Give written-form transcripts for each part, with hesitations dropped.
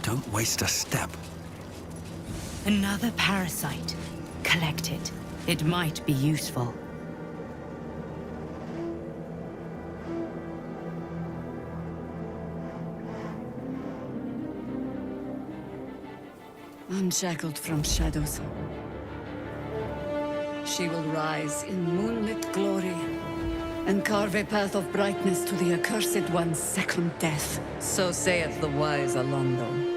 Don't waste a step. Another parasite. Collect it. It might be useful. Unshackled from shadows, she will rise in moonlit glory and carve a path of brightness to the accursed one's second death. So saith the wise Alondo.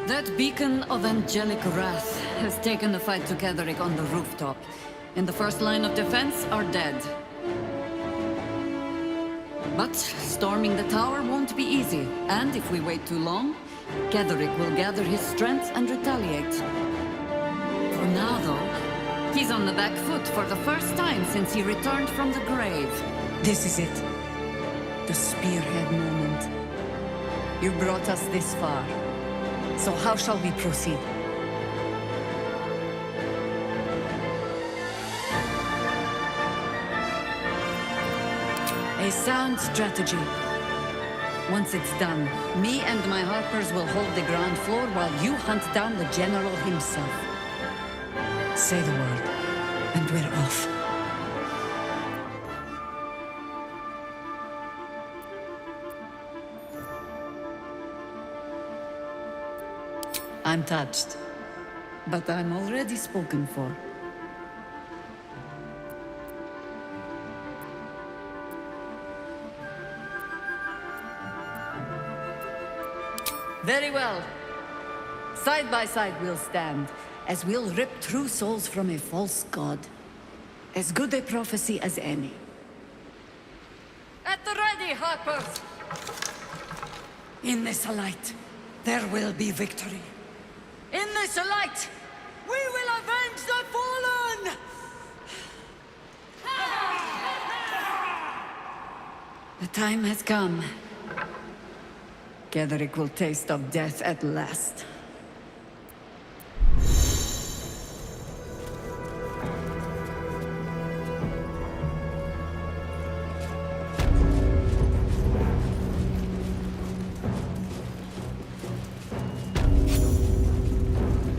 That beacon of angelic wrath has taken the fight to Githyanki on the rooftop, and the first line of defense are dead. But storming the tower won't be easy, and if we wait too long, Githyanki will gather his strength and retaliate. For now, though, he's on the back foot for the first time since he returned from the grave. This is it. The spearhead moment. You brought us this far. So how shall we proceed? A sound strategy. Once it's done, me and my Harpers will hold the ground floor while you hunt down the General himself. Say the word, and we're off. I'm touched, but I'm already spoken for. Very well. Side by side we'll stand, as we'll rip true souls from a false god. As good a prophecy as any. At the ready, Harpers! In this light, there will be victory. In this light, we will avenge the fallen! The time has come. Githyanki will taste of death at last.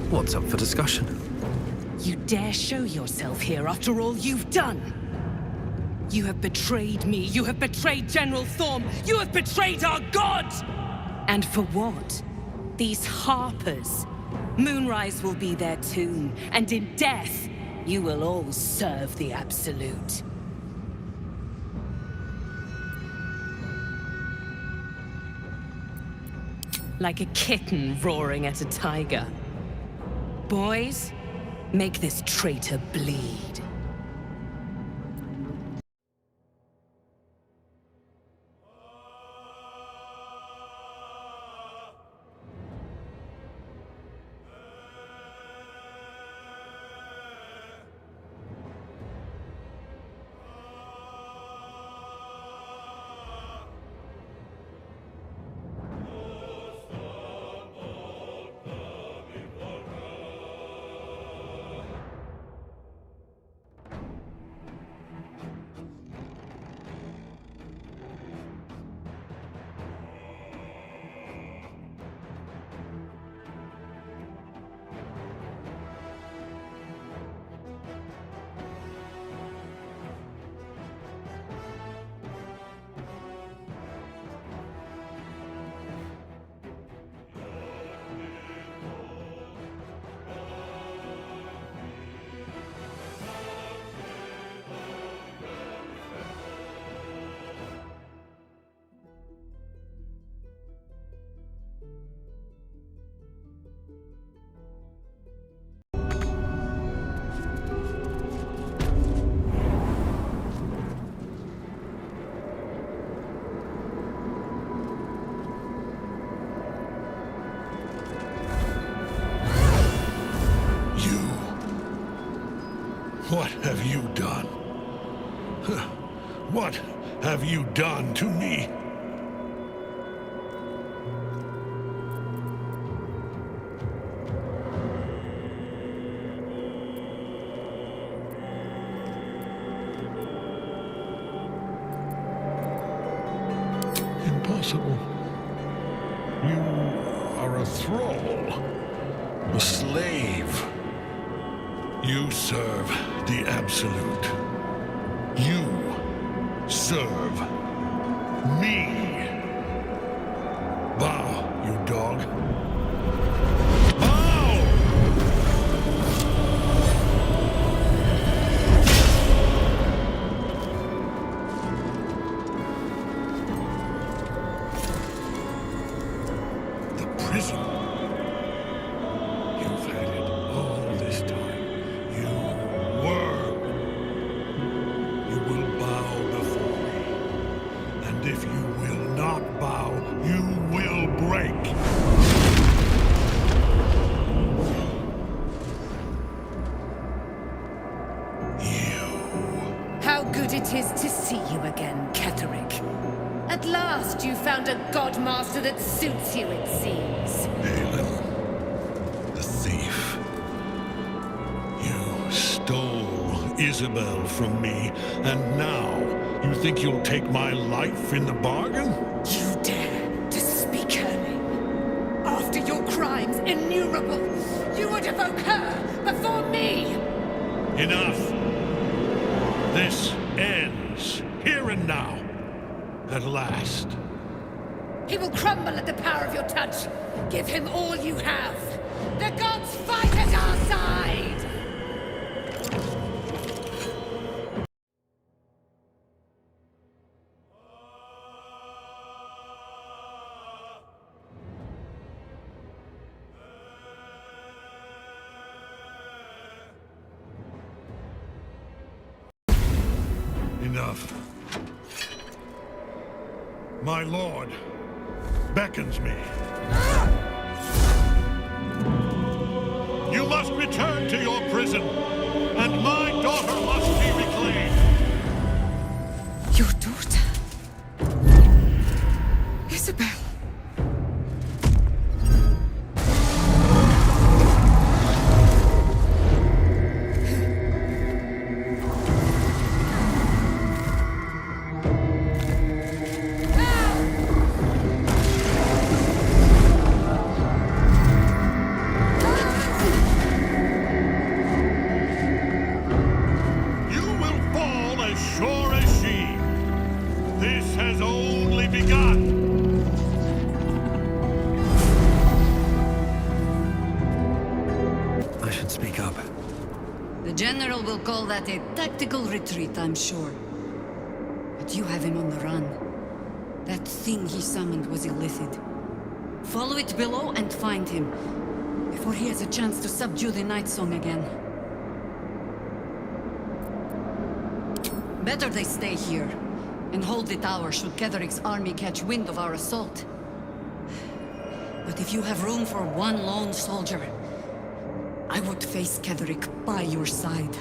What's up for discussion? You dare show yourself here after all you've done? You have betrayed me. You have betrayed General Thorm. You have betrayed our god! And for what? These Harpers. Moonrise will be their tomb, and in death, you will all serve the Absolute. Like a kitten roaring at a tiger. Boys, make this traitor bleed. What have you done? What have you done to me? Impossible. You are a thrall, a slave. You serve the Absolute. You serve me. Bow, you dog. Bow! The prison. You've had it all this time. You worm. You will bow before me. And if you will not bow, you will break. How good it is to see you again, Ketherick. At last you found a godmaster that suits you, it seems. Gale, the thief. You stole Isabel from me, and now you think you'll take my life in the bargain? You dare to speak her name? After your crimes innumerable, you would evoke her before me! Enough! This ends here and now. At last. He will crumble at the power of your touch. Give him all you have. The gods fight at our side! Enough. My lord beckons me. You must return to your prison, and my daughter must be reclaimed. Your daughter? Isabel? The General will call that a tactical retreat, I'm sure. But you have him on the run. That thing he summoned was illithid. Follow it below and find him, before he has a chance to subdue the Nightsong again. Better they stay here, and hold the tower should Ketherick's army catch wind of our assault. But if you have room for one lone soldier, I would face Ketherick by your side.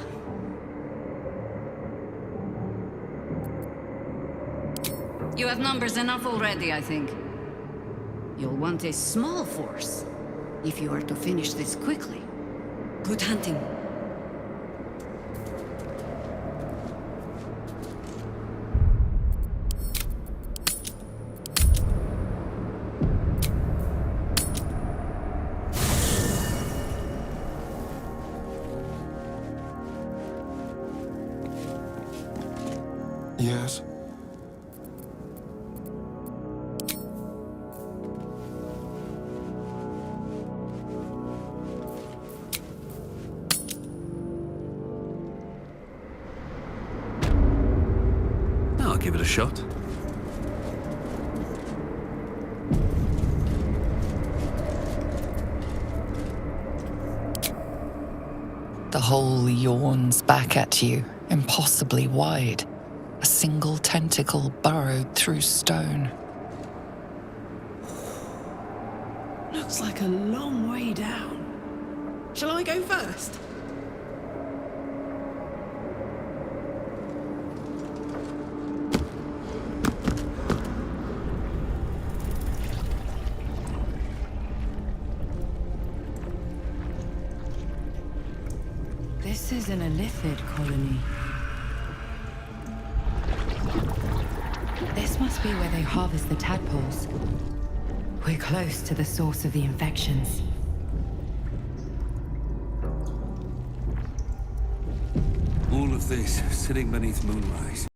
You have numbers enough already, I think. You'll want a small force, if you are to finish this quickly. Good hunting. Yes? I'll give it a shot. The hole yawns back at you, impossibly wide. A single tentacle burrowed through stone. Looks like a long way down. Shall I go first? This is an illithid colony. This must be where they harvest the tadpoles. We're close to the source of the infections. All of this sitting beneath moonrise.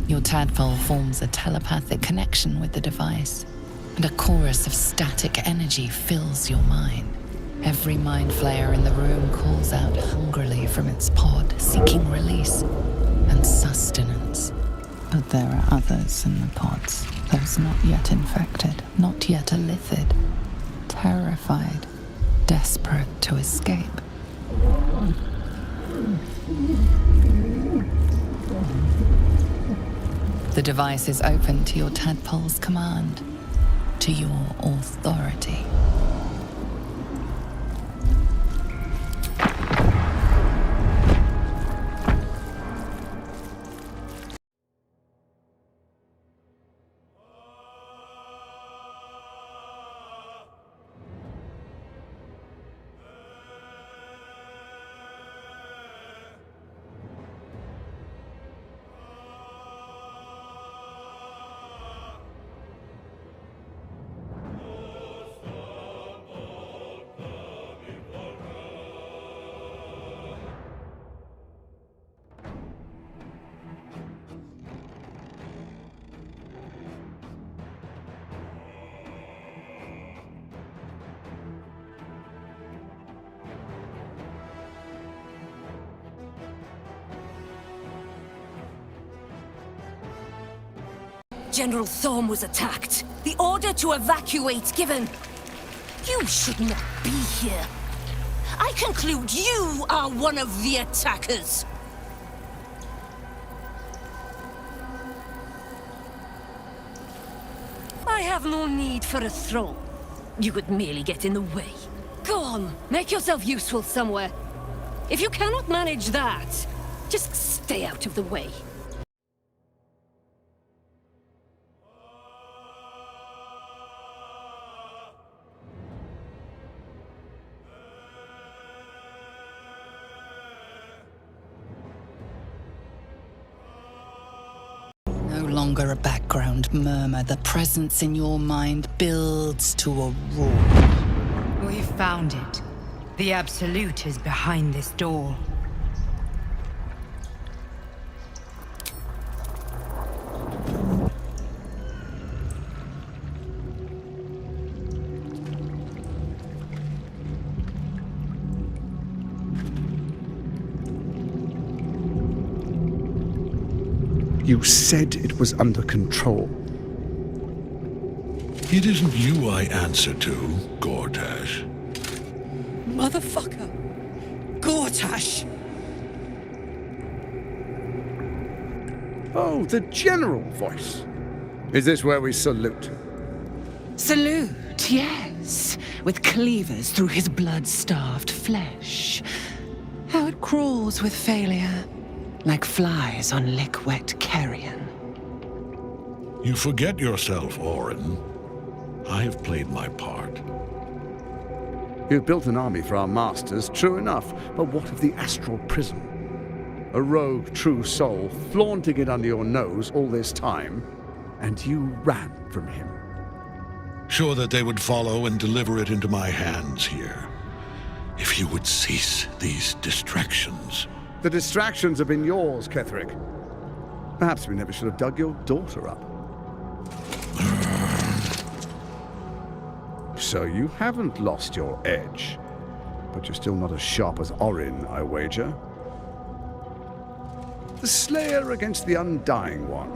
Your tadpole forms a telepathic connection with the device, and a chorus of static energy fills your mind. Every mind flayer in the room calls out hungrily from its pod, seeking release and sustenance. But there are others in the pods, those not yet infected, not yet elithid, terrified, desperate to escape. The device is open to your tadpole's command, to your authority. General Thorm was attacked. The order to evacuate given. You should not be here. I conclude you are one of the attackers. I have no need for a throne. You could merely get in the way. Go on, make yourself useful somewhere. If you cannot manage that, just stay out of the way. No longer a background murmur, the presence in your mind builds to a roar. We've found it. The Absolute is behind this door. You said it was under control. It isn't you I answer to, Gortash. Motherfucker! Gortash! Oh, the general voice. Is this where we salute? Salute, yes. With cleavers through his blood-starved flesh. How it crawls with failure. Like flies on lick-wet carrion. You forget yourself, Orin. I have played my part. You've built an army for our masters, true enough, but what of the astral prison? A rogue true soul flaunting it under your nose all this time, and you ran from him. Sure that they would follow and deliver it into my hands here. If you would cease these distractions. The distractions have been yours, Ketheric. Perhaps we never should have dug your daughter up. So you haven't lost your edge, but you're still not as sharp as Orin, I wager. The Slayer against the Undying One.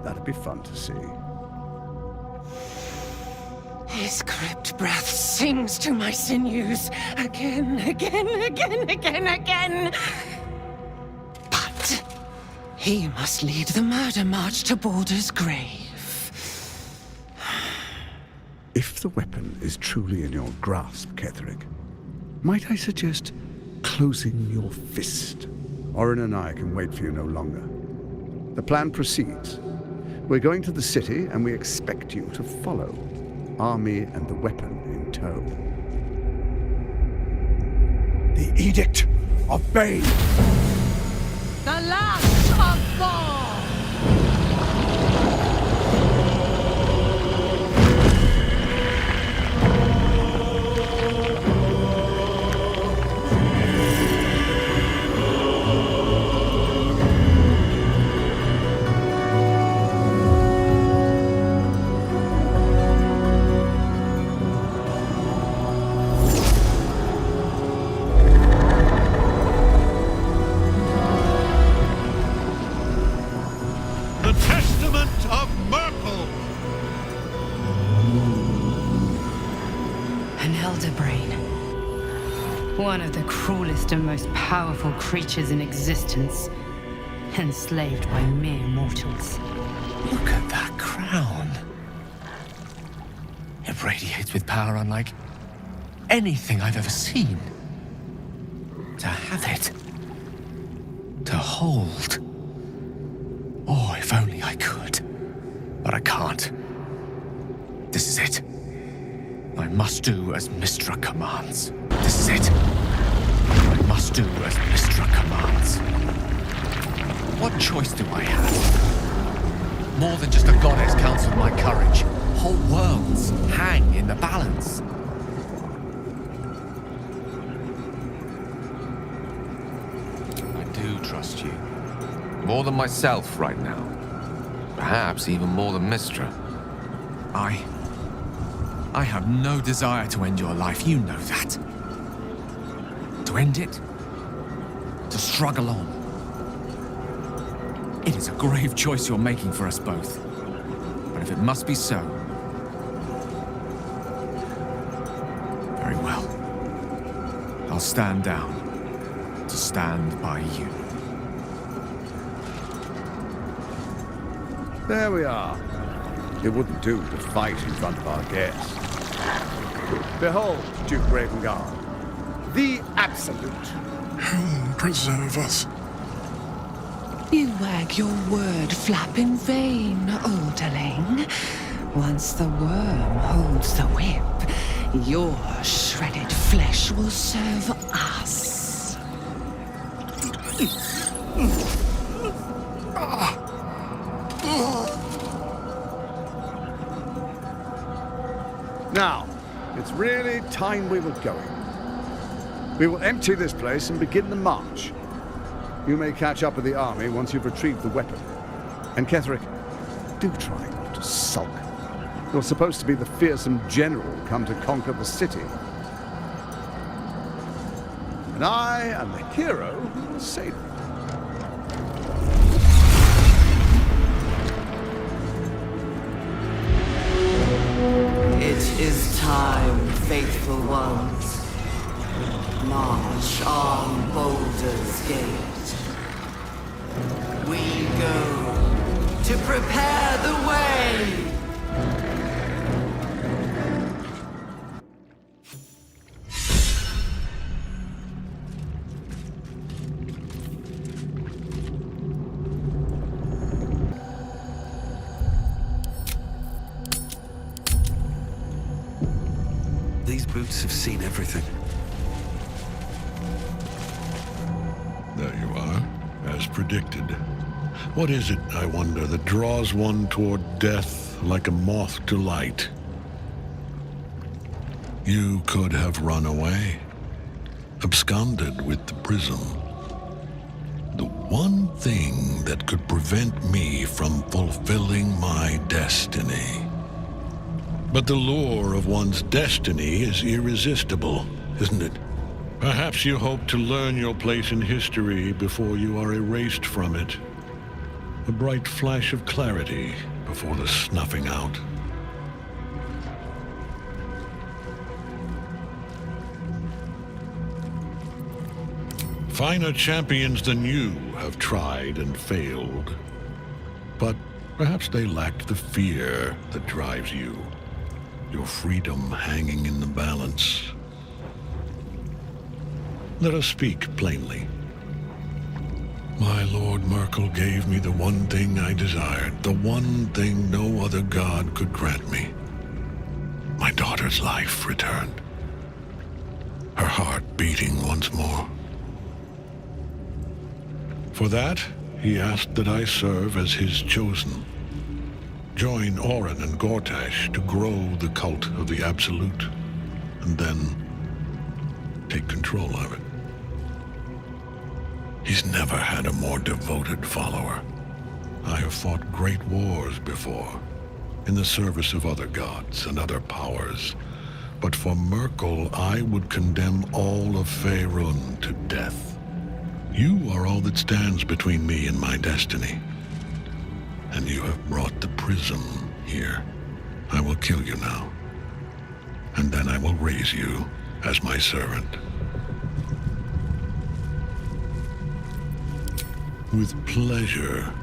That'd be fun to see. His crypt breath sings to my sinews. Again, again, again, again, again. But he must lead the murder march to Baldur's grave. If the weapon is truly in your grasp, Ketheric, might I suggest closing your fist? Orin and I can wait for you no longer. The plan proceeds. We're going to the city, and we expect you to follow. Army and the weapon in tow. The Edict of Bane. The last of Thorm! One of the cruelest and most powerful creatures in existence, enslaved by mere mortals. Look at that crown. It radiates with power unlike anything I've ever seen. To have it. To hold. Oh, if only I could. But I can't. This is it. I must do as Mystra commands. This is it. I must do as Mystra commands. What choice do I have? More than just a goddess counts with my courage. Whole worlds hang in the balance. I do trust you. More than myself right now. Perhaps even more than Mystra. I have no desire to end your life, you know that. To end it? To struggle on. It is a grave choice you're making for us both. But if it must be so... very well. I'll stand down to stand by you. There we are. It wouldn't do to fight in front of our guests. Behold, Duke Ravengard, the Absolute. Heaven preserve us. You wag your word flap in vain, olderling. Once the worm holds the whip, your shredded flesh will serve us. Now, it's really time we were going. We will empty this place and begin the march. You may catch up with the army once you've retrieved the weapon. And Ketheric, do try not to sulk. You're supposed to be the fearsome general come to conquer the city. And I am the hero who will save it. It is time, faithful ones. March on Baldur's Gate. We go to prepare the way. These boots have seen everything. There you are, as predicted. What is it, I wonder, that draws one toward death like a moth to light? You could have run away, absconded with the prism. The one thing that could prevent me from fulfilling my destiny. But the lure of one's destiny is irresistible, isn't it? Perhaps you hope to learn your place in history before you are erased from it. A bright flash of clarity before the snuffing out. Finer champions than you have tried and failed. But perhaps they lacked the fear that drives you. Your freedom hanging in the balance. Let us speak plainly. My Lord Merkel gave me the one thing I desired, the one thing no other god could grant me. My daughter's life returned. her heart beating once more. For that, he asked that I serve as his chosen. Join Orin and Gortash to grow the cult of the Absolute, and then take control of it. He's never had a more devoted follower. I have fought great wars before, in the service of other gods and other powers, but for Myrkul I would condemn all of Faerûn to death. You are all that stands between me and my destiny. And you have brought the prism here. I will kill you now. And then I will raise you as my servant. With pleasure.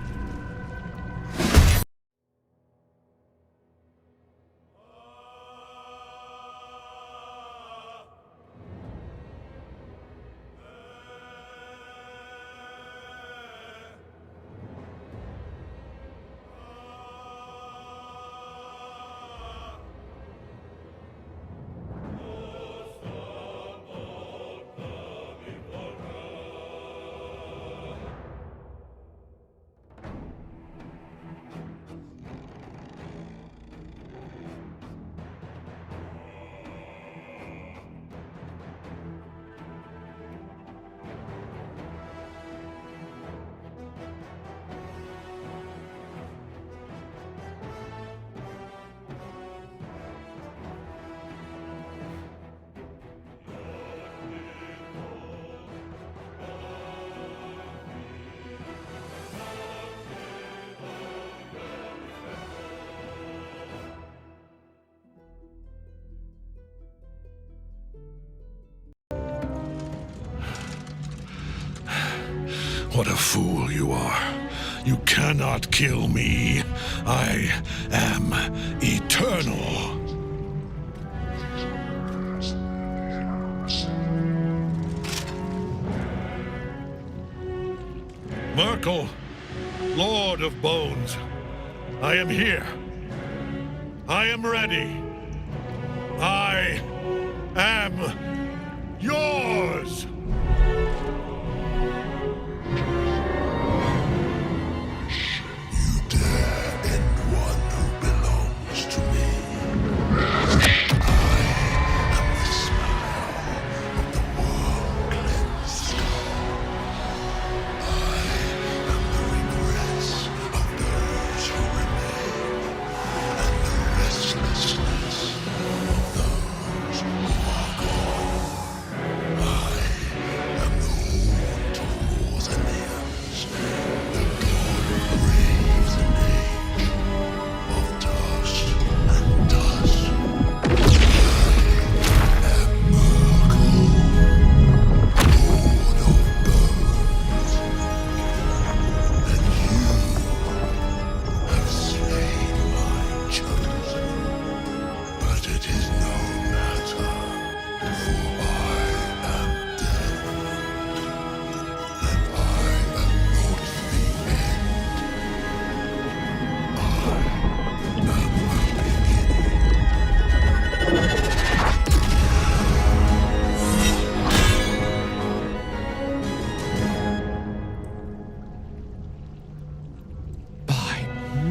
What a fool you are. You cannot kill me. I am eternal. Myrkul, Lord of Bones, I am here. I am ready. I am yours.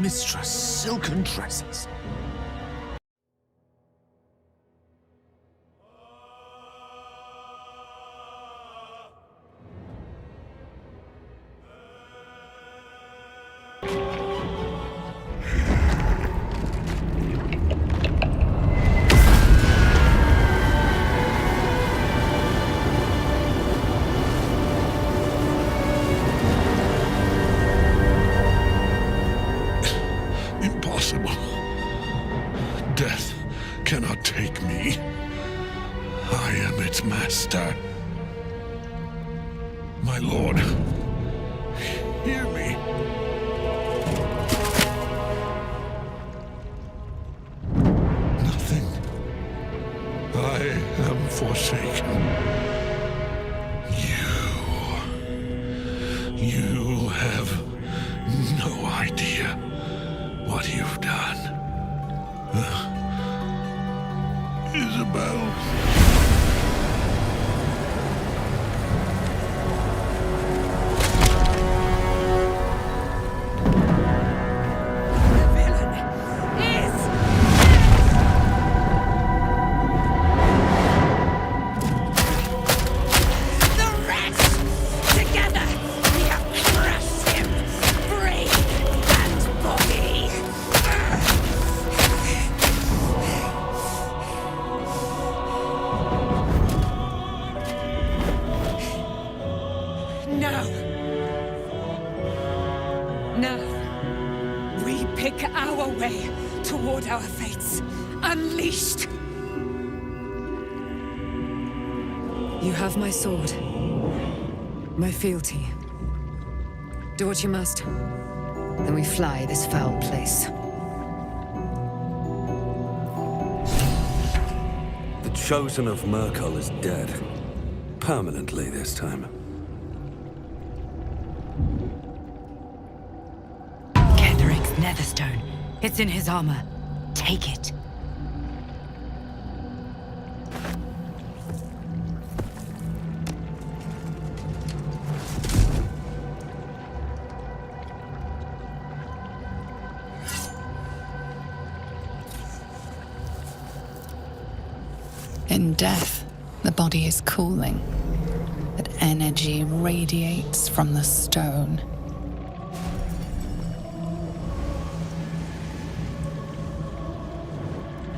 Mistress Silken Tresses. Death cannot take me. I am its master. My lord, hear me. Nothing. I am forsaken. You have no idea what you've done. Isabel. way toward our fates. Unleashed! You have my sword. My fealty. Do what you must. Then we fly this foul place. The Chosen of Myrkul is dead. Permanently this time. Ketheric's Netherstone. It's in his armor. Take it. In death, the body is cooling, but energy radiates from the stone.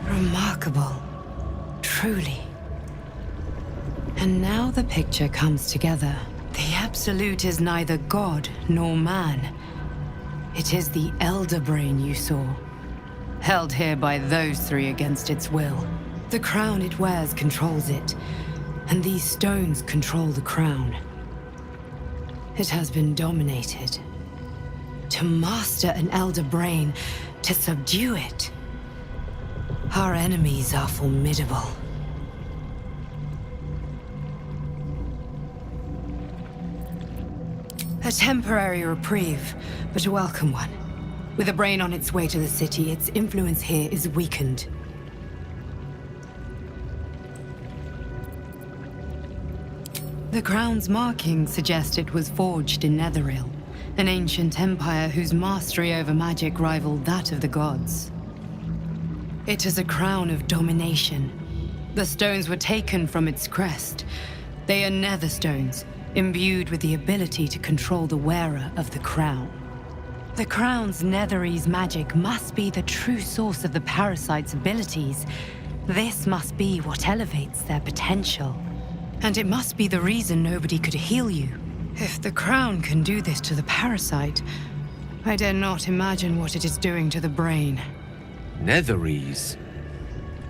Remarkable. Truly. And now the picture comes together. The Absolute is neither god nor man. It is the Elder Brain you saw, held here by those three against its will. The crown it wears controls it, and these stones control the crown. It has been dominated. To master an Elder Brain, to subdue it. Our enemies are formidable. A temporary reprieve, but a welcome one. With a brain on its way to the city, its influence here is weakened. The crown's markings suggest it was forged in Netheril, an ancient empire whose mastery over magic rivaled that of the gods. It is a crown of domination. The stones were taken from its crest. They are nether stones, imbued with the ability to control the wearer of the crown. The crown's Netherese magic must be the true source of the parasite's abilities. This must be what elevates their potential. And it must be the reason nobody could heal you. If the crown can do this to the parasite, I dare not imagine what it is doing to the brain. Netherese.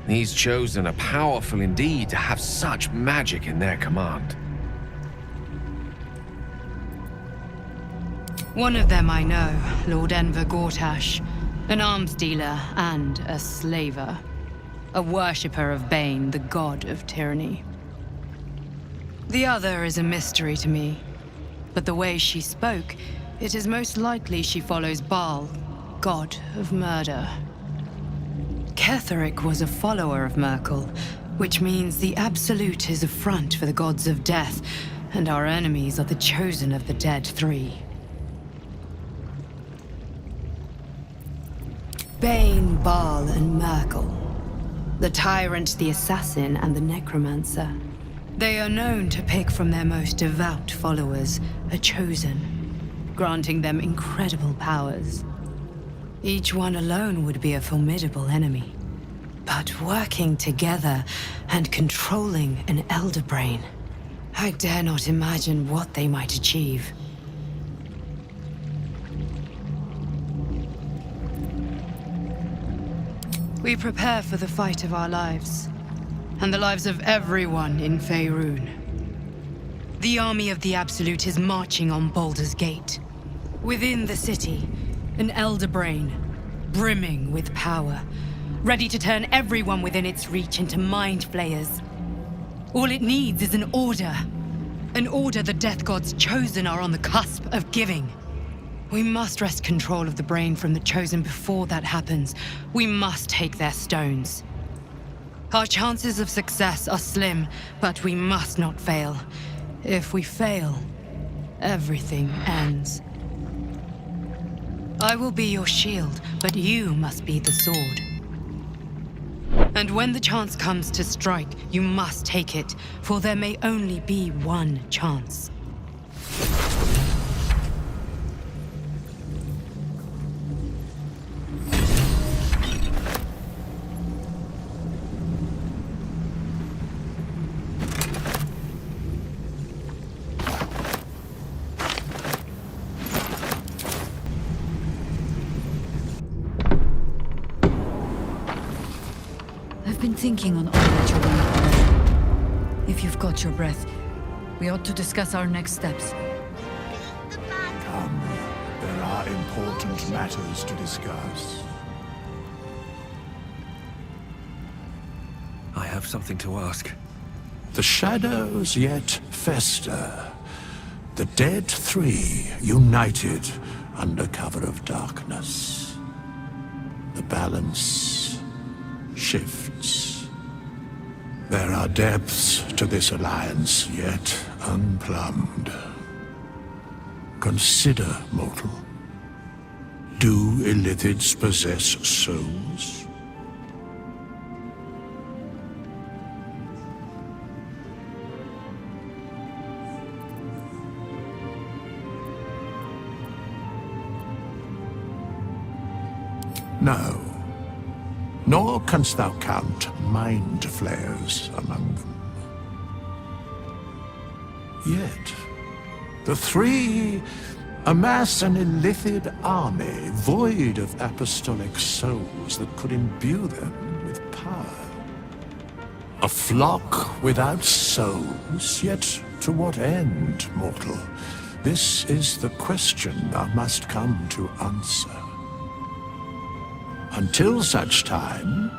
These Chosen are powerful indeed to have such magic in their command. One of them I know, Lord Enver Gortash, an arms dealer and a slaver. A worshipper of Bane, the god of tyranny. The other is a mystery to me, but the way she spoke, it is most likely she follows Baal, god of murder. Ketheric was a follower of Myrkul, which means the Absolute is a front for the gods of death, and our enemies are the Chosen of the Dead Three. Bane, Baal, and Myrkul. The Tyrant, the Assassin, and the Necromancer. They are known to pick from their most devout followers a Chosen, granting them incredible powers. Each one alone would be a formidable enemy. But working together and controlling an Elder Brain, I dare not imagine what they might achieve. We prepare for the fight of our lives, and the lives of everyone in Faerûn. The army of the Absolute is marching on Baldur's Gate. Within the city, an Elder Brain, brimming with power, ready to turn everyone within its reach into mind flayers. All it needs is an order the Death God's Chosen are on the cusp of giving. We must wrest control of the brain from the Chosen before that happens. We must take their stones. Our chances of success are slim, but we must not fail. If we fail, everything ends. I will be your shield, but you must be the sword. And when the chance comes to strike, you must take it, for there may only be one chance. thinking on all that you're doing? If you've got your breath, we ought to discuss our next steps. Come, there are important matters to discuss. I have something to ask. The shadows yet fester. The dead three united under cover of darkness. The balance shifts. There are depths to this alliance yet unplumbed. Consider, mortal. Do illithids possess souls? No. Nor canst thou count mind flayers among them. Yet, the three amass an illithid army void of apostolic souls that could imbue them with power. A flock without souls, yet to what end, mortal? This is the question thou must come to answer. Until such time,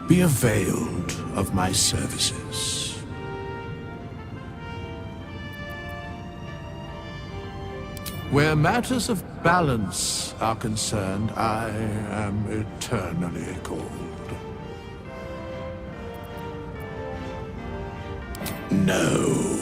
be availed of my services. Where matters of balance are concerned, I am eternally cold. No.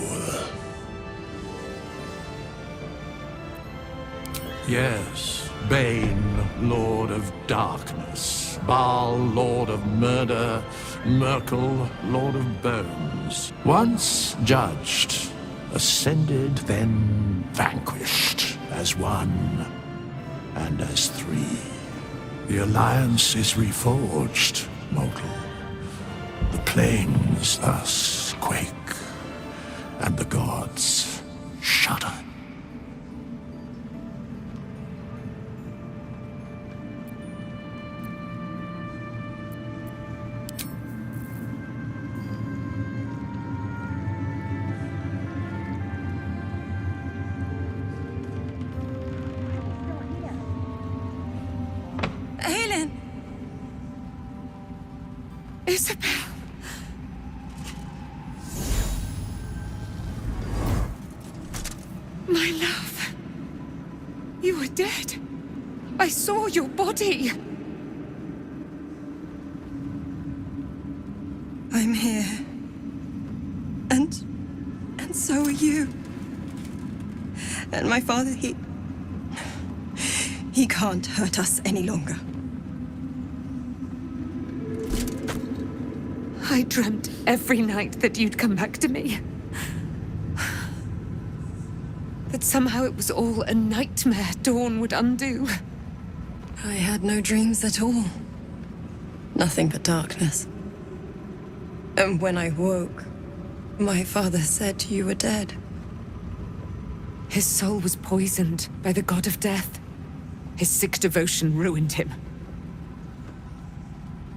Yes, Bane, Lord of Darkness, Baal, Lord of Murder, Merkel, Lord of Bones. Once judged, ascended, then vanquished, as one and as three. The alliance is reforged, mortal. The plains thus quake, and the gods shudder. Isabel. My love. You were dead. I saw your body. I'm here. And so are you. And my father, he can't hurt us any longer. I dreamt every night that you'd come back to me. That somehow it was all a nightmare Dawn would undo. I had no dreams at all. Nothing but darkness. And when I woke, my father said you were dead. His soul was poisoned by the god of death. His sick devotion ruined him.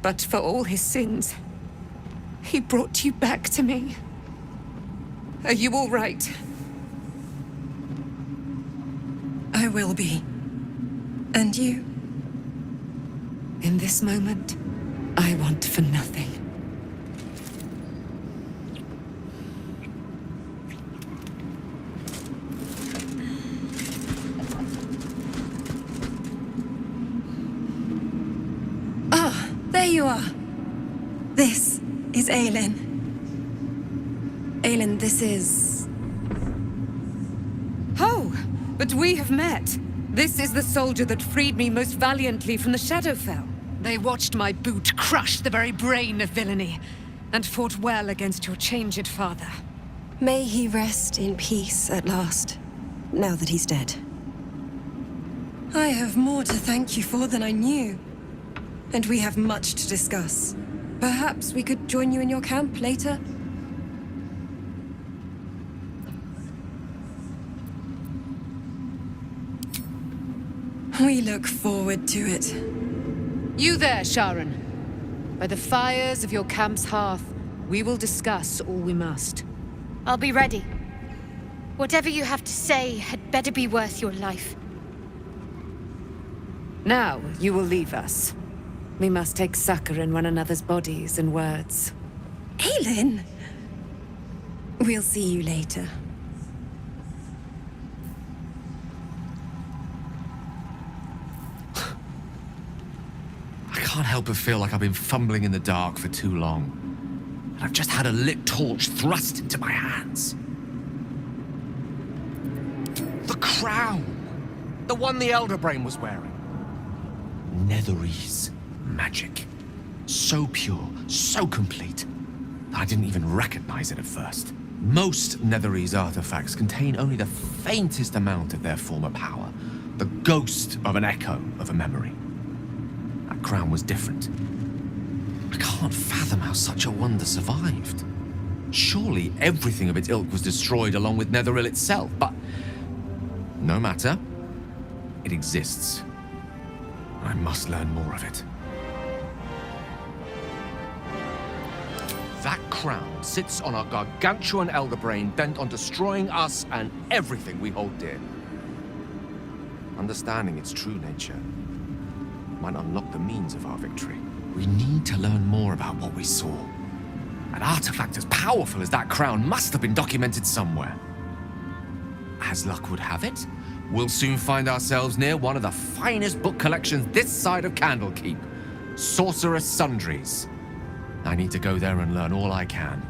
But for all his sins, he brought you back to me. Are you all right? I will be. And you? In this moment, I want for nothing. Ah, there you are. This is Aelin. Aelin, this is... Oh, but we have met. This is the soldier that freed me most valiantly from the Shadowfell. They watched my boot crush the very brain of villainy, and fought well against your changed father. May he rest in peace at last, now that he's dead. I have more to thank you for than I knew. And we have much to discuss. Perhaps we could join you in your camp later? We look forward to it. You there, Sharon. By the fires of your camp's hearth, we will discuss all we must. I'll be ready. Whatever you have to say had better be worth your life. Now, you will leave us. We must take succor in one another's bodies and words. Aelin! We'll see you later. I can't help but feel like I've been fumbling in the dark for too long. And I've just had a lit torch thrust into my hands. The crown! The one the Elder Brain was wearing. Netherese magic. So pure, so complete, that I didn't even recognize it at first. Most Netherese artifacts contain only the faintest amount of their former power. The ghost of an echo of a memory. That crown was different. I can't fathom how such a wonder survived. Surely everything of its ilk was destroyed along with Netheril itself, but no matter. It exists. I must learn more of it. That crown sits on a gargantuan elder brain bent on destroying us and everything we hold dear. Understanding its true nature might unlock the means of our victory. We need to learn more about what we saw. An artifact as powerful as that crown must have been documented somewhere. As luck would have it, we'll soon find ourselves near one of the finest book collections this side of Candlekeep. Sorcerer's Sundries. I need to go there and learn all I can.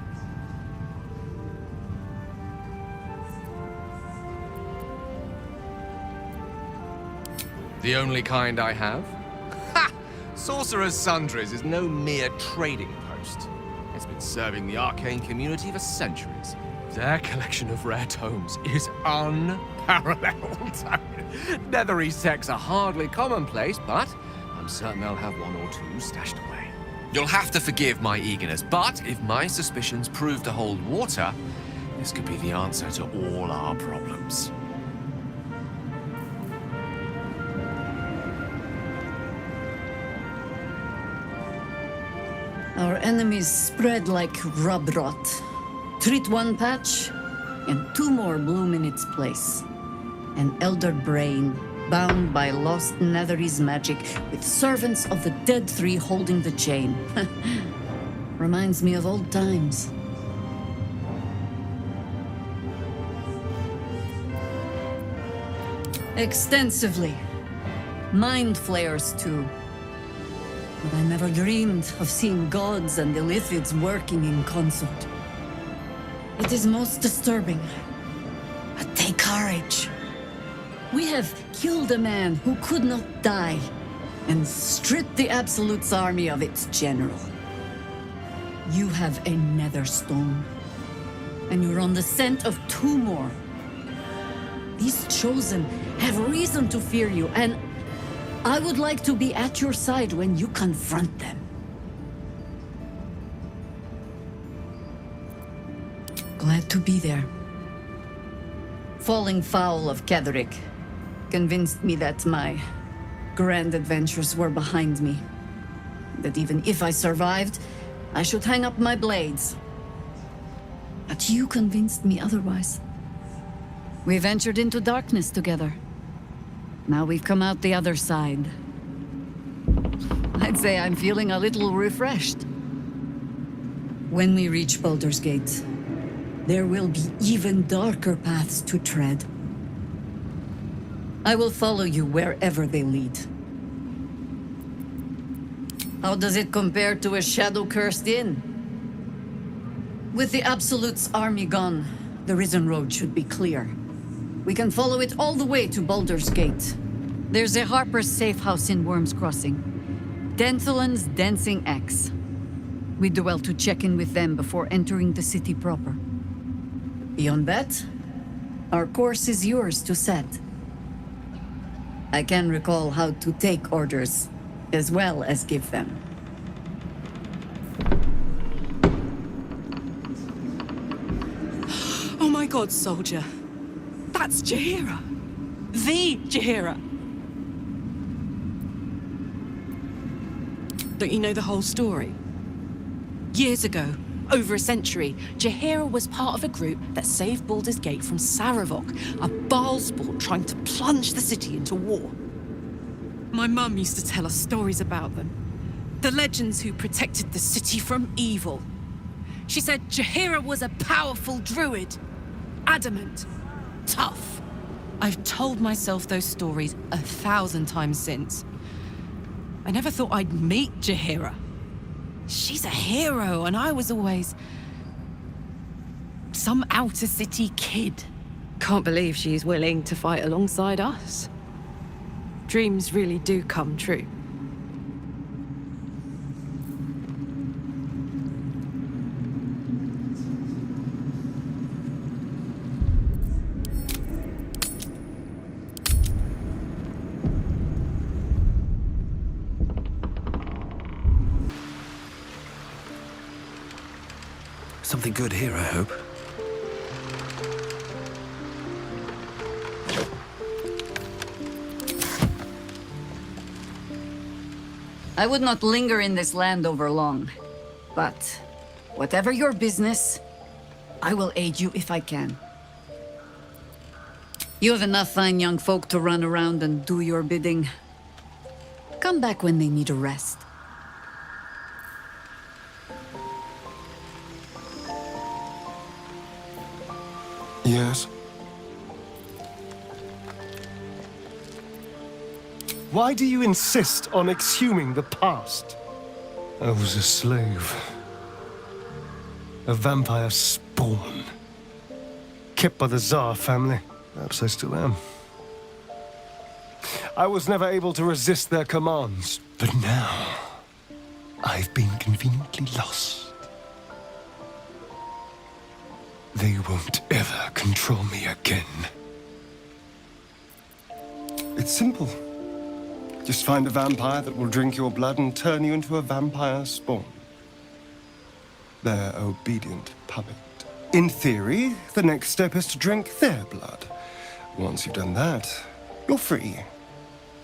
The only kind I have? Ha! Sorcerer's Sundries is no mere trading post. It's been serving the arcane community for centuries. Their collection of rare tomes is unparalleled. Netherese texts are hardly commonplace, but I'm certain they'll have one or two stashed away. You'll have to forgive my eagerness, but if my suspicions prove to hold water, this could be the answer to all our problems. Our enemies spread like rub rot. Treat one patch, and two more bloom in its place. An elder brain, bound by lost Netherese magic, with servants of the dead three holding the chain. Reminds me of old times. Extensively. Mind flayers, too. But I never dreamed of seeing gods and illithids working in consort. It is most disturbing. But take courage. We have killed a man who could not die, and stripped the Absolute's army of its general. You have a nether stone, and you're on the scent of two more. These chosen have reason to fear you, and I would like to be at your side when you confront them. Glad to be there. Falling foul of Ketheric convinced me that my grand adventures were behind me. That even if I survived, I should hang up my blades. But you convinced me otherwise. We ventured into darkness together. Now we've come out the other side. I'd say I'm feeling a little refreshed. When we reach Baldur's Gate, there will be even darker paths to tread. I will follow you wherever they lead. How does it compare to a shadow-cursed inn? With the Absolute's army gone, the Risen Road should be clear. We can follow it all the way to Baldur's Gate. There's a Harper's safe house in Worm's Crossing. Denthalan's Dancing Axe. We'd do well to check in with them before entering the city proper. Beyond that, our course is yours to set. I can recall how to take orders, as well as give them. Oh my god, soldier. That's Jaheira. The Jaheira. Don't you know the whole story? Years ago, over a century, Jaheira was part of a group that saved Baldur's Gate from Saravok, a Baalspawn trying to plunge the city into war. My mum used to tell us stories about them. The legends who protected the city from evil. She said Jaheira was a powerful druid. Adamant. Tough. I've told myself those stories 1,000 times since. I never thought I'd meet Jaheira. She's a hero, and I was always... some outer city kid. Can't believe she's willing to fight alongside us. Dreams really do come true. Something good here, I hope. I would not linger in this land over long. But, whatever your business, I will aid you if I can. You have enough fine young folk to run around and do your bidding. Come back when they need a rest. Yes? Why do you insist on exhuming the past? I was a slave. A vampire spawn. Kept by the Tsar family. Perhaps I still am. I was never able to resist their commands. But now, I've been conveniently lost. They won't ever control me again. It's simple. Just find a vampire that will drink your blood and turn you into a vampire spawn. Their obedient puppet. In theory, the next step is to drink their blood. Once you've done that, you're free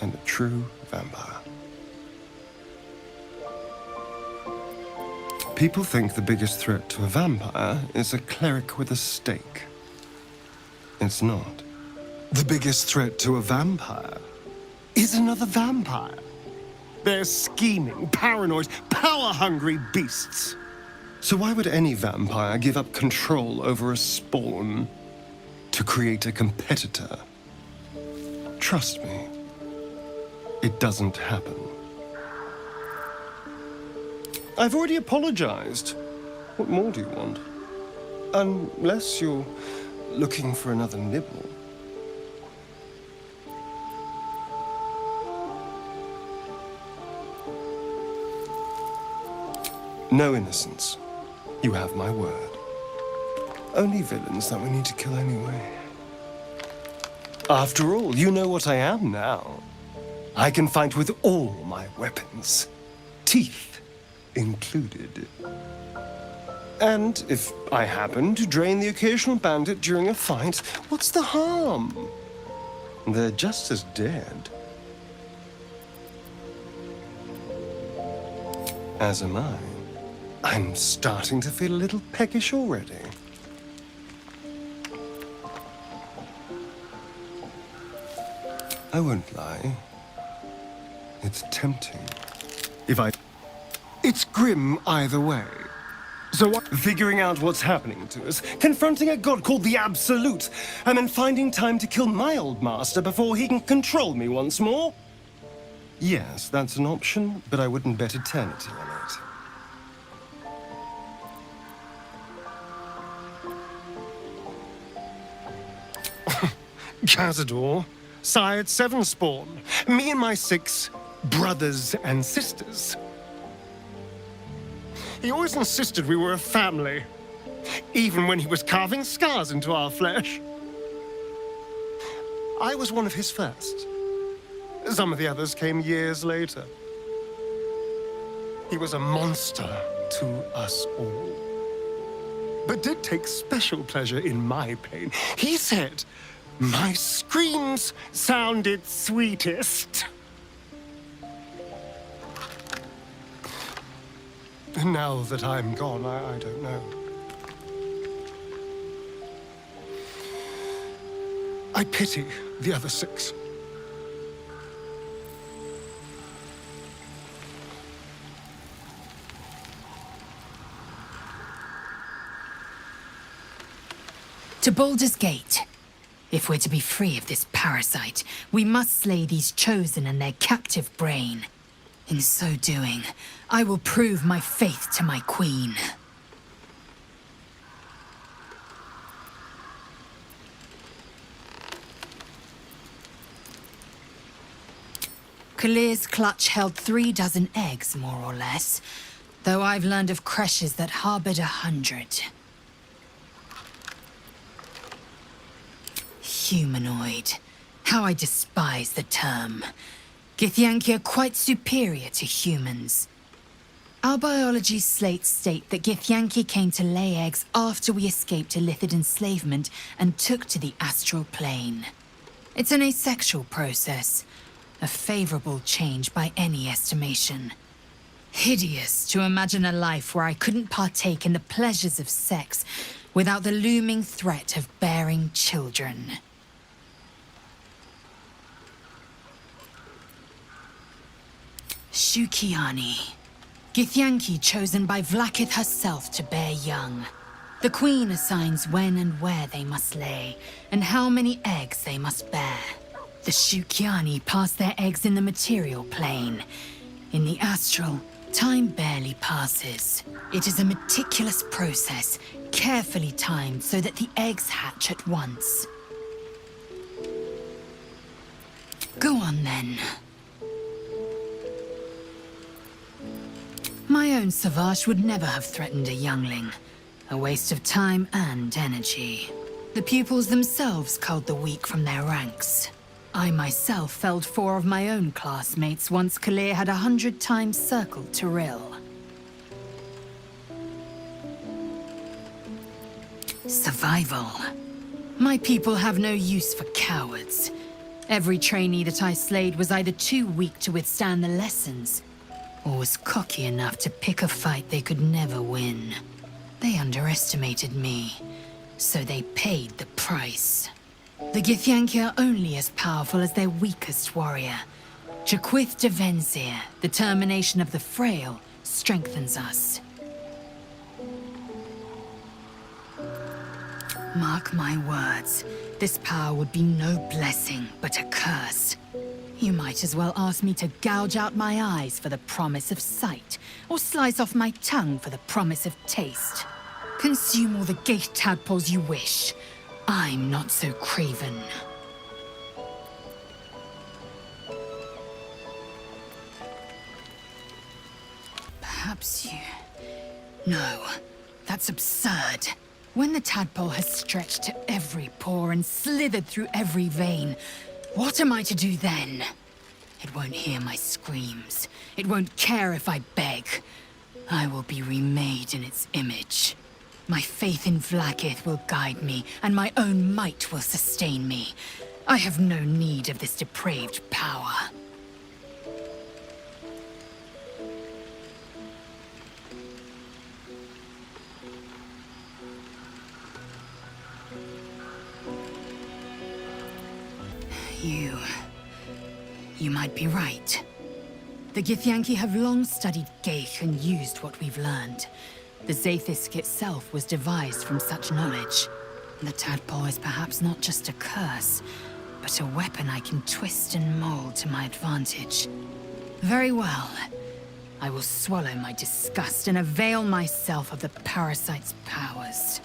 and a true vampire. People think the biggest threat to a vampire is a cleric with a stake. It's not. The biggest threat to a vampire is another vampire. They're scheming, paranoid, power-hungry beasts. So why would any vampire give up control over a spawn to create a competitor? Trust me, it doesn't happen. I've already apologized. What more do you want? Unless you're looking for another nibble. No innocence. You have my word. Only villains that we need to kill anyway. After all, you know what I am now. I can fight with all my weapons. Teeth included. And if I happen to drain the occasional bandit during a fight, what's the harm? They're just as dead. As am I. I'm starting to feel a little peckish already. I won't lie. It's tempting. It's grim either way. So figuring out what's happening to us, confronting a god called the Absolute, and then finding time to kill my old master before he can control me once more? Yes, that's an option, but I wouldn't bet eternity on it. Cazador, sired 7 spawn. Me and my 6 brothers and sisters. He always insisted we were a family, even when he was carving scars into our flesh. I was one of his first. Some of the others came years later. He was a monster to us all, but did take special pleasure in my pain. He said my screams sounded sweetest. Now that I'm gone, I don't know. I pity the other 6. To Baldur's Gate. If we're to be free of this parasite, we must slay these chosen and their captive brain. In so doing, I will prove my faith to my queen. Kalir's clutch held 36 eggs, more or less, though I've learned of creches that harbored 100. Humanoid. How I despise the term. Githyanki are quite superior to humans. Our biology slates state that Githyanki came to lay eggs after we escaped Illithid enslavement and took to the astral plane. It's an asexual process, a favorable change by any estimation. Hideous to imagine a life where I couldn't partake in the pleasures of sex without the looming threat of bearing children. Shukiani. Githyanki chosen by Vlaakith herself to bear young. The Queen assigns when and where they must lay, and how many eggs they must bear. The Shukiani pass their eggs in the material plane. In the astral, time barely passes. It is a meticulous process, carefully timed so that the eggs hatch at once. Go on then. My own Savage would never have threatened a youngling. A waste of time and energy. The pupils themselves culled the weak from their ranks. I myself felled 4 of my own classmates once Kalir had 100 times circled Tyrell. Survival. My people have no use for cowards. Every trainee that I slayed was either too weak to withstand the lessons, or was cocky enough to pick a fight they could never win. They underestimated me, so they paid the price. The Githyanki are only as powerful as their weakest warrior. Jaquith de Venzir, the termination of the frail, strengthens us. Mark my words, this power would be no blessing, but a curse. You might as well ask me to gouge out my eyes for the promise of sight, or slice off my tongue for the promise of taste. Consume all the gate tadpoles you wish. I'm not so craven. Perhaps you... No, that's absurd. When the tadpole has stretched to every pore and slithered through every vein, what am I to do then? It won't hear my screams. It won't care if I beg. I will be remade in its image. My faith in Vlaakith will guide me, and my own might will sustain me. I have no need of this depraved power. You might be right. The Githyanki have long studied Gale and used what we've learned. The Zaithisk itself was devised from such knowledge. The tadpole is perhaps not just a curse, but a weapon I can twist and mold to my advantage. Very well. I will swallow my disgust and avail myself of the parasite's powers.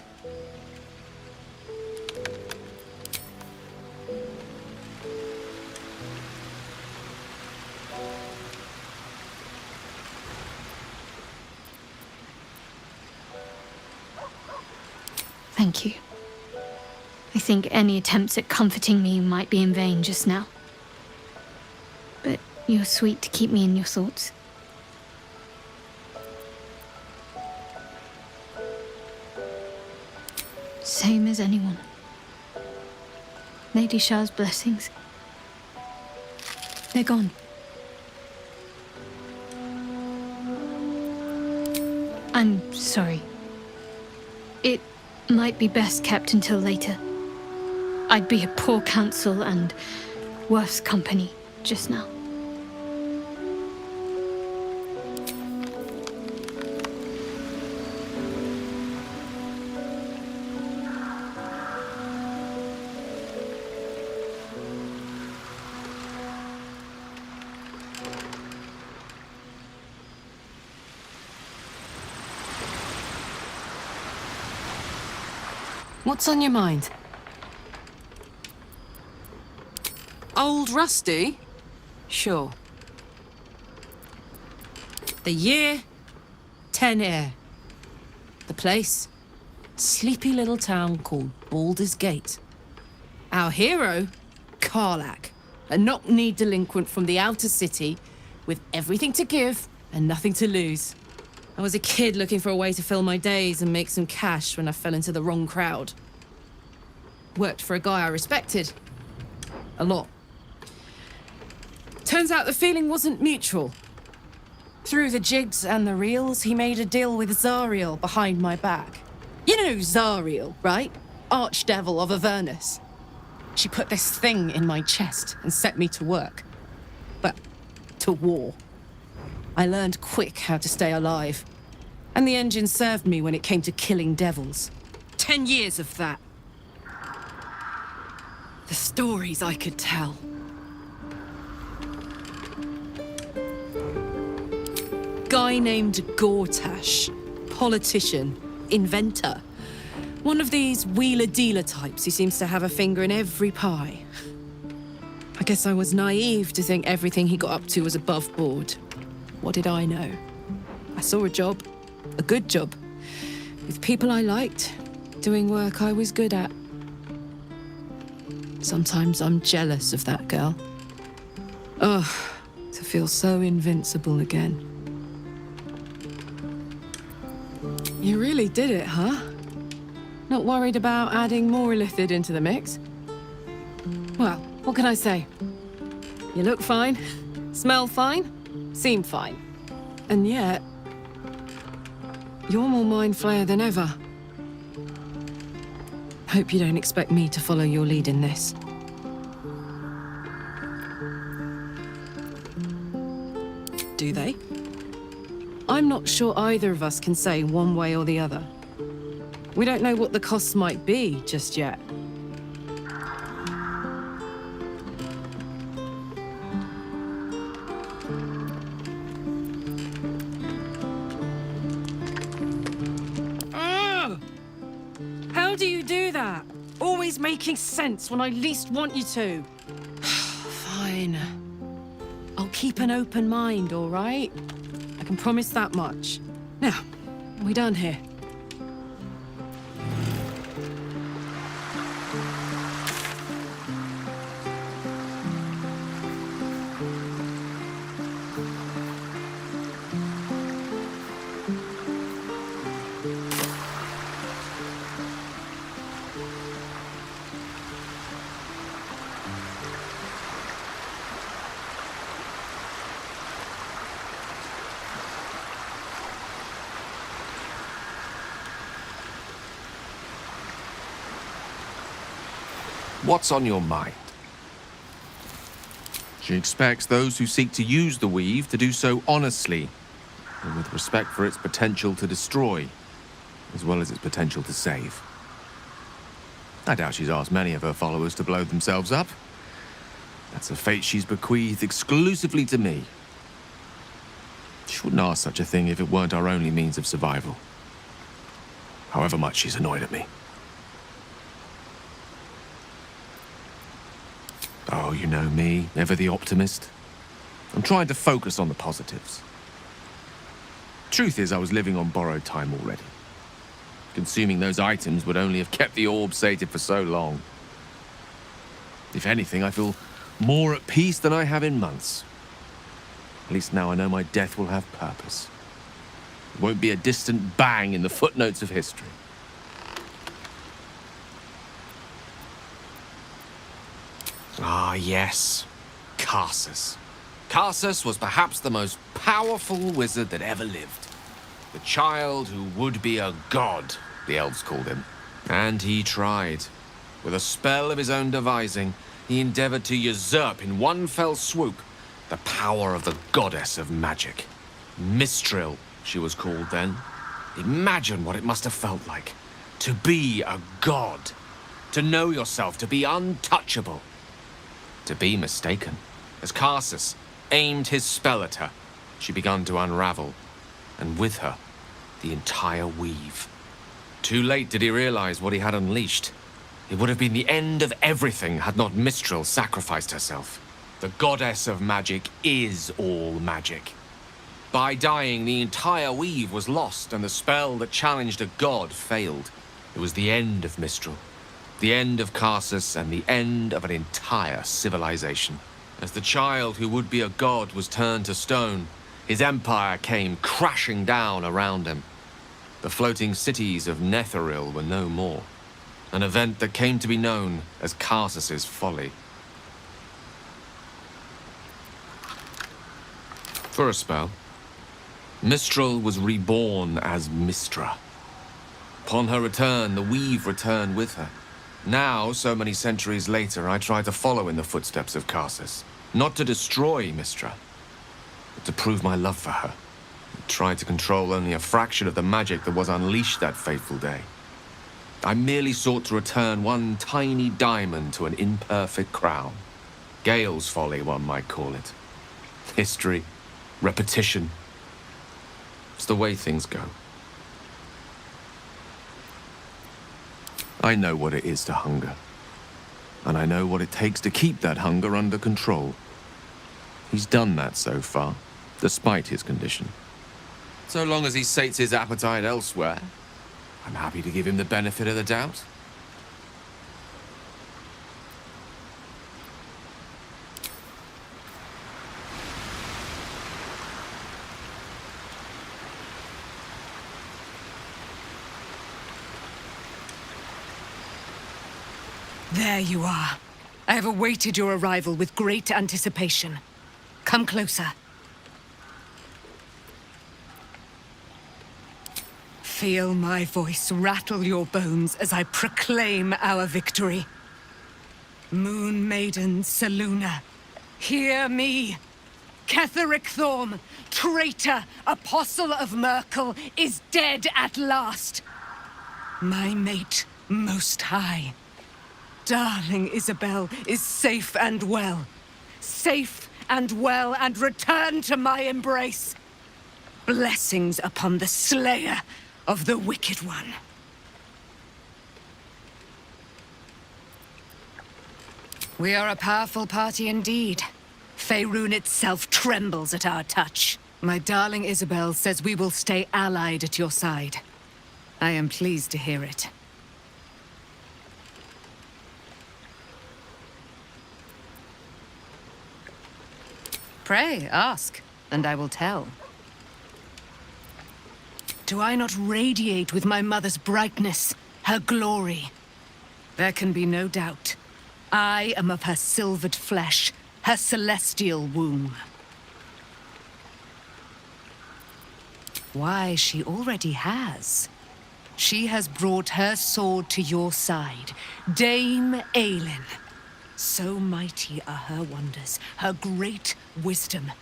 Thank you. I think any attempts at comforting me might be in vain just now. But you're sweet to keep me in your thoughts. Same as anyone. Lady Shah's blessings. They're gone. I'm sorry. It might be best kept until later. I'd be a poor counsel and worse company just now. What's on your mind? Old Rusty? Sure. The year? 10 air. The place? Sleepy little town called Baldur's Gate. Our hero? Karlach. A knock-knee delinquent from the outer city with everything to give and nothing to lose. I was a kid looking for a way to fill my days and make some cash when I fell into the wrong crowd. Worked for a guy I respected. A lot. Turns out the feeling wasn't mutual. Through the jigs and the reels, he made a deal with Zariel behind my back. You know Zariel, right? Archdevil of Avernus. She put this thing in my chest and set me to work. But to war. I learned quick how to stay alive. And the engine served me when it came to killing devils. 10 years of that. The stories I could tell. Guy named Gortash. Politician. Inventor. One of these wheeler-dealer types who seems to have a finger in every pie. I guess I was naive to think everything he got up to was above board. What did I know? I saw a job. A good job. With people I liked. Doing work I was good at. Sometimes I'm jealous of that girl. Oh, to feel so invincible again. You really did it, huh? Not worried about adding more illithid into the mix? Well, what can I say? You look fine, smell fine, seem fine. And yet, you're more mind flayer than ever. Hope you don't expect me to follow your lead in this. Do they? I'm not sure either of us can say one way or the other. We don't know what the costs might be just yet. How do you do that? Always making sense when I least want you to. Fine. I'll keep an open mind, all right? I can promise that much. Now, are we done here? What's on your mind? She expects those who seek to use the weave to do so honestly, and with respect for its potential to destroy, as well as its potential to save. I doubt she's asked many of her followers to blow themselves up. That's a fate she's bequeathed exclusively to me. She wouldn't ask such a thing if it weren't our only means of survival. However much she's annoyed at me. Oh, you know me, ever the optimist. I'm trying to focus on the positives. Truth is, I was living on borrowed time already. Consuming those items would only have kept the orb sated for so long. If anything, I feel more at peace than I have in months. At least now I know my death will have purpose. It won't be a distant bang in the footnotes of history. Ah, yes. Karsus. Karsus was perhaps the most powerful wizard that ever lived. The child who would be a god, the elves called him. And he tried. With a spell of his own devising, he endeavored to usurp in one fell swoop the power of the goddess of magic. Mistral, she was called then. Imagine what it must have felt like. To be a god. To know yourself, to be untouchable. To be mistaken. As Karsus aimed his spell at her, she began to unravel, and with her, the entire weave. Too late did he realize what he had unleashed. It would have been the end of everything had not Mistral sacrificed herself. The goddess of magic is all magic. By dying, the entire weave was lost, and the spell that challenged a god failed. It was the end of Mistral, the end of Karsus, and the end of an entire civilization. As the child who would be a god was turned to stone, his empire came crashing down around him. The floating cities of Netheril were no more, an event that came to be known as Karsus's folly. For a spell, Mistral was reborn as Mistra. Upon her return, the weave returned with her. Now, so many centuries later, I try to follow in the footsteps of Karsus. Not to destroy Mistra, but to prove my love for her. I tried to control only a fraction of the magic that was unleashed that fateful day. I merely sought to return one tiny diamond to an imperfect crown. Gale's folly, one might call it. History, repetition. It's the way things go. I know what it is to hunger. And I know what it takes to keep that hunger under control. He's done that so far, despite his condition. So long as he sates his appetite elsewhere, I'm happy to give him the benefit of the doubt. There you are. I have awaited your arrival with great anticipation. Come closer. Feel my voice rattle your bones as I proclaim our victory. Moon Maiden Selûne, hear me! Ketheric Thorm, traitor, apostle of Myrkul, is dead at last. My mate, Most High. Darling Isabel is safe and well. Safe and well, and returned to my embrace. Blessings upon the slayer of the Wicked One. We are a powerful party indeed. Faerûn itself trembles at our touch. My darling Isabel says we will stay allied at your side. I am pleased to hear it. Pray, ask, and I will tell. Do I not radiate with my mother's brightness, her glory? There can be no doubt. I am of her silvered flesh, her celestial womb. Why, she already has. She has brought her sword to your side, Dame Aelin. So mighty are her wonders, her great wisdom.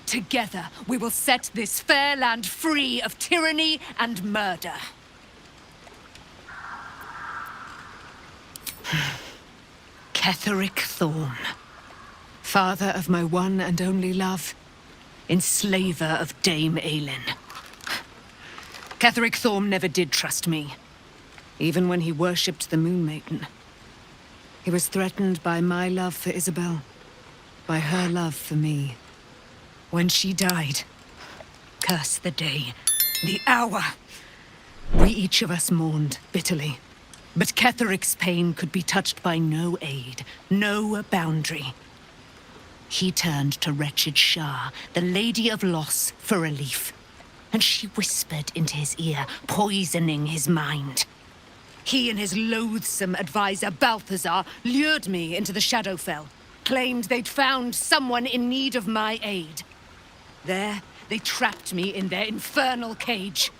Together, we will set this fair land free of tyranny and murder. Ketheric Thorm, father of my one and only love, enslaver of Dame Aelin. Ketheric Thorm never did trust me, even when he worshipped the Moon Maiden. He was threatened by my love for Isabel, by her love for me. When she died, curse the day, the hour, we each of us mourned bitterly. But Ketheric's pain could be touched by no aid, no boundary. He turned to wretched Shah, the Lady of Loss, for relief. And she whispered into his ear, poisoning his mind. He and his loathsome advisor, Balthazar, lured me into the Shadowfell, claimed they'd found someone in need of my aid. There, they trapped me in their infernal cage,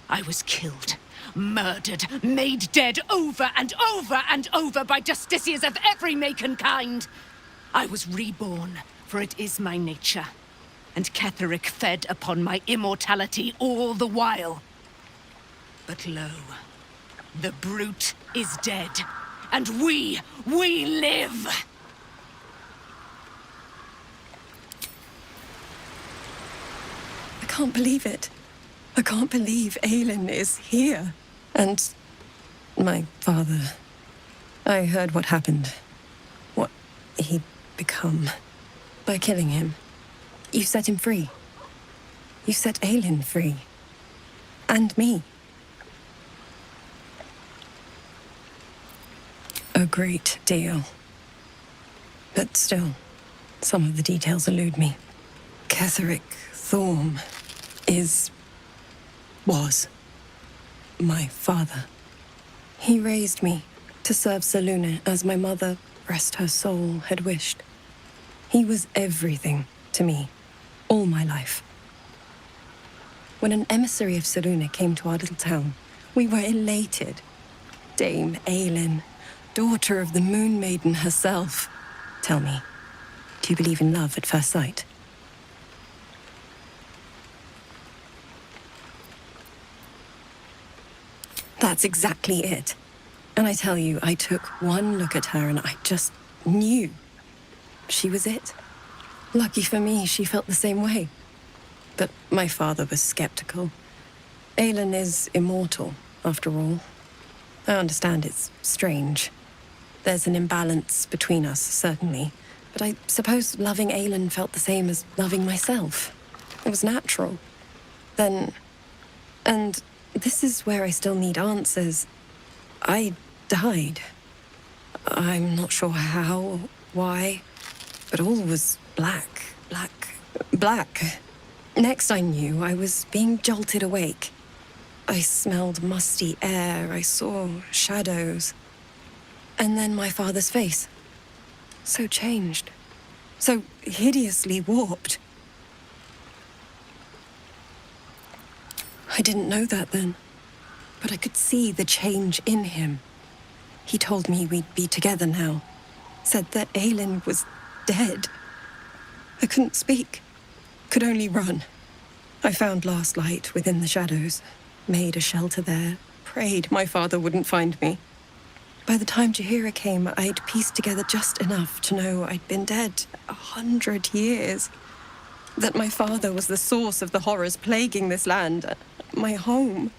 I was killed, murdered, made dead over and over and over by justiciars of every make and kind. I was reborn, for it is my nature. And Ketheric fed upon my immortality all the while. But lo, the brute is dead, and we live! I can't believe it. I can't believe Aelin is here. And my father. I heard what happened. What he'd become. By killing him. You set him free. You set Aelin free. And me. A great deal. But still, some of the details elude me. Ketheric Thorm was my father. He raised me to serve Selûne as my mother, rest her soul, had wished. He was everything to me, all my life. When an emissary of Selûne came to our little town, we were elated. Dame Aelin, daughter of the Moon Maiden herself. Tell me, do you believe in love at first sight? That's exactly it. And I tell you, I took one look at her and I just knew she was it. Lucky for me, she felt the same way. But my father was skeptical. Aelin is immortal, after all. I understand it's strange. There's an imbalance between us, certainly. But I suppose loving Aelin felt the same as loving myself. It was natural. Then... and this is where I still need answers. I died. I'm not sure how, why, but all was black. Next I knew, I was being jolted awake. I smelled musty air, I saw shadows. And then my father's face. So changed. So hideously warped. I didn't know that then, but I could see the change in him. He told me we'd be together now. Said that Aelin was dead. I couldn't speak. Could only run. I found last light within the shadows. Made a shelter there. Prayed my father wouldn't find me. By the time Jaheira came, I'd pieced together just enough to know I'd been dead 100 years. That my father was the source of the horrors plaguing this land. My home.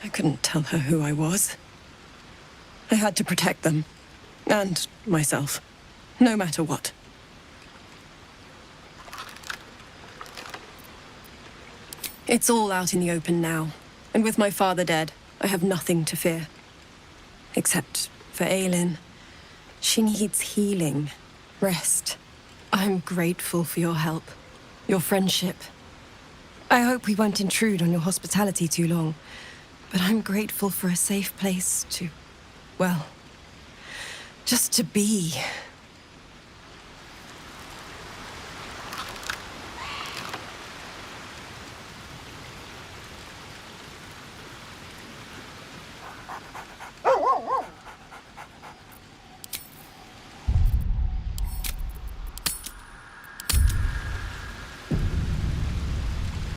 I couldn't tell her who I was. I had to protect them. And myself. No matter what. It's all out in the open now. And with my father dead, I have nothing to fear. Except for Aelin. She needs healing. Rest. I'm grateful for your help. Your friendship. I hope we won't intrude on your hospitality too long, but I'm grateful for a safe place to, well, just to be.